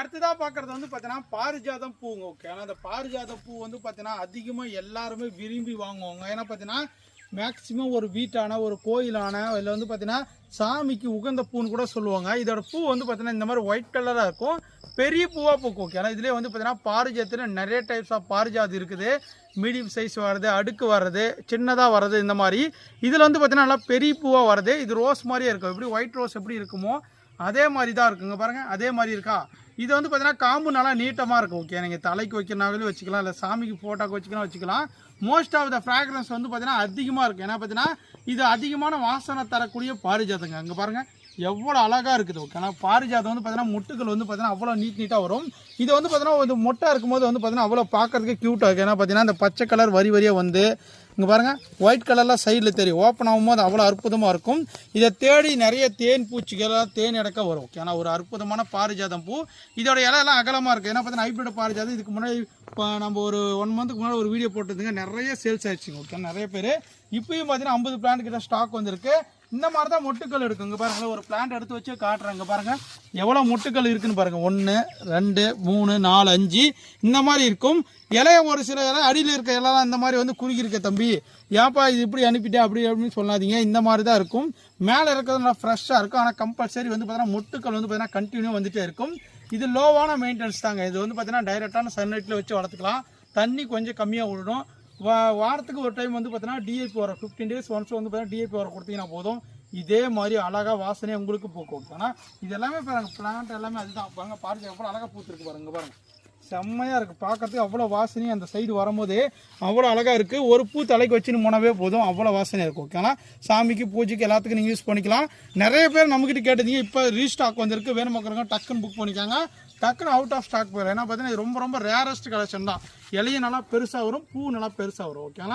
அடுத்ததாக பார்க்குறது வந்து பார்த்தீங்கன்னா பாரிஜாதம் பூங்க. ஓகே, ஆனால் அந்த பாரிஜாதம் பூ வந்து பார்த்தீங்கன்னா அதிகமாக எல்லாருமே விரும்பி வாங்குவாங்க. ஏன்னா பார்த்தீங்கன்னா மேக்ஸிமம் ஒரு வீட்டான ஒரு கோயிலான இதில் வந்து பார்த்தீங்கன்னா சாமிக்கு உகந்த பூன்னு கூட சொல்லுவாங்க. இதோட பூ வந்து பார்த்தீங்கன்னா இந்த மாதிரி ஒயிட் கலராக இருக்கும், பெரிய பூவாக பூக்கும். ஓகே, ஆனால் இதுலேயே வந்து பார்த்தீங்கன்னா பாரிஜாதத்தில் நிறைய டைப்ஸ் ஆஃப் பாரிஜாதம் இருக்குது. மீடியம் சைஸ் வர்றது, அடுக்கு வர்றது, சின்னதாக வர்றது, இந்த மாதிரி இதில் வந்து பார்த்தீங்கன்னா நல்லா பெரிய பூவாக வருது. இது ரோஸ் மாதிரியே இருக்கும். எப்படி ஒயிட் ரோஸ் எப்படி இருக்குமோ அதே மாதிரி தான் இருக்குங்க. பாருங்கள், அதே மாதிரி இருக்கா. இது வந்து பார்த்தீங்கன்னா காம்பு நல்லா நீட்டமாக இருக்கும். ஓகே, நீங்கள் தலைக்கு வைக்கிறனாவே வச்சுக்கலாம், இல்லை சாமிக்கு ஃபோட்டோக்கு வச்சுக்கலாம். மோஸ்ட் ஆஃப் த ஃப்ராக்ரன்ஸ் வந்து பார்த்தீங்கன்னா அதிகமாக இருக்கும். ஏன்னா பார்த்தீங்கன்னா இது அதிகமான வாசனை தரக்கூடிய பாரிஜாதங்க. அங்கே பாருங்கள் எவ்வளோ அழகாக இருக்குது. ஓகே, ஆனால் பாரிஜாதம் வந்து பார்த்தீங்கன்னா முட்டுகள் வந்து பார்த்தீங்கன்னா அவ்வளோ நீட்டாக வரும். இது வந்து பார்த்தீங்கன்னா இது மொட்டை இருக்கும்போது வந்து பார்த்தீங்கன்னா அவ்வளோ பார்க்கறதுக்கு க்யூட்டாக இருக்குது. ஏன்னா பார்த்தீங்கன்னா இந்த பச்சை கலர் வரியாக வந்து இங்கே பாருங்கள் ஒயிட் கலரில் சைடில் தெரியும். ஓப்பன் ஆகும்போது அவ்வளோ அற்புதமாக இருக்கும். இதை தேடி நிறைய தேன் பூச்சிகளாக தேன் எடுக்க வரும். ஓகே, ஆனால் ஒரு அற்புதமான பாரிஜாதம் பூ. இதோட இலையெல்லாம் அகலமாக இருக்குது. ஏன்னா பார்த்தீங்கன்னா ஹைப்ரிட் பாரிஜாதம் இதுக்கு முன்னாடி இப்போ நம்ம ஒரு 1 மந்த்துக்கு முன்னாடி ஒரு வீடியோ போட்டுருந்துங்க, நிறைய சேல்ஸ் ஆயிடுச்சுங்க. ஓகே, நிறைய பேர் இப்போயும் பார்த்தீங்கன்னா 50 பிளான்ட் கிட்ட ஸ்டாக் வந்திருக்கு. இந்த மாதிரி தான் மொட்டுக்கள் இருக்குது. இங்கே பாருங்கள் ஒரு பிளான்ட் எடுத்து வச்சு காட்டுறாங்க. பாருங்கள் எவ்வளோ மொட்டுக்கள் இருக்குன்னு பாருங்கள். 1 2 3 4 5 இந்த மாதிரி இருக்கும். இலைய ஒரு சில இலை அடியில் இருக்க இலைலாம் இந்த மாதிரி வந்து குறுகி இருக்க தம்பி, ஏன்ப்பா இது இப்படி அனுப்பிட்டேன் அப்படின்னு சொல்லாதீங்க. இந்த மாதிரி தான் இருக்கும். மேலே இருக்கிறது நல்லா ஃப்ரெஷ்ஷாக இருக்கும். ஆனால் கம்பல்சரி வந்து பார்த்தீங்கன்னா மொட்டுக்கள் வந்து பார்த்தீங்கன்னா கண்டினியூ வந்துகிட்டே இருக்கும். இது லோவான மெயின்டெனன்ஸ் தாங்க. இது வந்து பார்த்தீங்கன்னா டைரெக்டான சன்லைட்டில் வச்சு வளர்த்துக்கலாம். தண்ணி கொஞ்சம் கம்மியாக விடணும். வாரத்துக்கு ஒரு டைம் வந்து பார்த்தீங்கன்னா டிஏபி வர 15 days ஒன்ஸ் வந்து பார்த்தீங்கன்னா டிஏபி வர கொடுத்தீங்கன்னா போதும். இதே மாதிரி அழகாக வாசனையாக உங்களுக்கு பூக்கும். ஆனால் இது எல்லாமே பாருங்கள் பிளான்ட் எல்லாமே அதுதான் பாருங்கள். பாருங்கள் எவ்வளோ அழகாக பூத்துருக்கு பாருங்கள். பாருங்கள் செம்மையாக இருக்குது பார்க்கறதுக்கு. அவ்வளோ வாசனையும் அந்த சைடு வரும்போதே அவ்வளோ அழகாக இருக்குது. ஒரு பூ தலைக்கு வச்சுன்னு போனவே போதும், அவ்வளோ வாசனையாக இருக்கும். ஓகே, ஆனால் சாமிக்கு பூஜைக்கு எல்லாத்துக்கும் நீங்கள் யூஸ் பண்ணிக்கலாம். நிறைய பேர் நம்மக்கிட்ட கேட்டதீங்க, இப்போ ரீஸ்டாக் வந்திருக்கு, வேணும் மக்களுங்க டக்குன்னு புக் பண்ணிக்காங்க. டக்குன்னு அவுட் ஆஃப் ஸ்டாக் போயிடும். ஏன்னா பார்த்தீங்கன்னா இது ரொம்ப ரேரஸ்ட் கலெக்ஷன் தான். இலையும் நல்லா பெருசாக வரும், பூ நல்லா பெருசாக வரும். ஓகேங்களா.